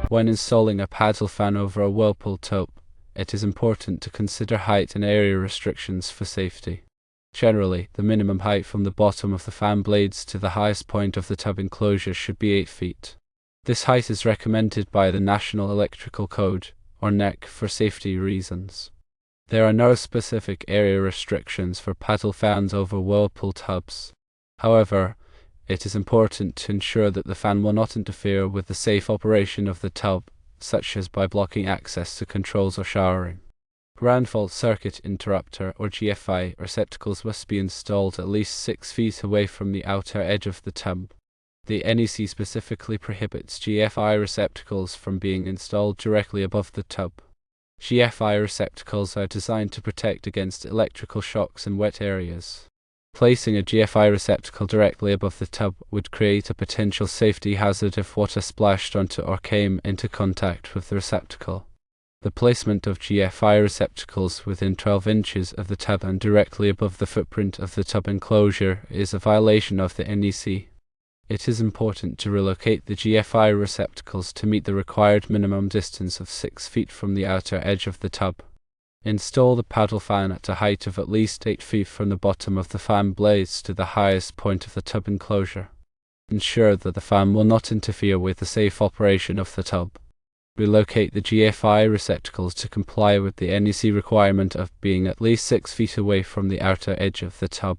When installing a paddle fan over a Whirlpool tub, it is important to consider height and area restrictions for safety. Generally, the minimum height from the bottom of the fan blades to the highest point of the tub enclosure should be 8 feet. This height is recommended by the National Electrical Code, or NEC, for safety reasons. There are no specific area restrictions for paddle fans over Whirlpool tubs. However, it is important to ensure that the fan will not interfere with the safe operation of the tub, such as by blocking access to controls or showering. Ground fault circuit interrupter, or GFI, receptacles must be installed at least 6 feet away from the outer edge of the tub. The NEC specifically prohibits GFI receptacles from being installed directly above the tub. GFI receptacles are designed to protect against electrical shocks in wet areas. Placing a GFI receptacle directly above the tub would create a potential safety hazard if water splashed onto or came into contact with the receptacle. The placement of GFI receptacles within 12 inches of the tub and directly above the footprint of the tub enclosure is a violation of the NEC. It is important to relocate the GFI receptacles to meet the required minimum distance of 6 feet from the outer edge of the tub. Install the paddle fan at a height of at least 8 feet from the bottom of the fan blades to the highest point of the tub enclosure. Ensure that the fan will not interfere with the safe operation of the tub. Relocate the GFI receptacles to comply with the NEC requirement of being at least 6 feet away from the outer edge of the tub.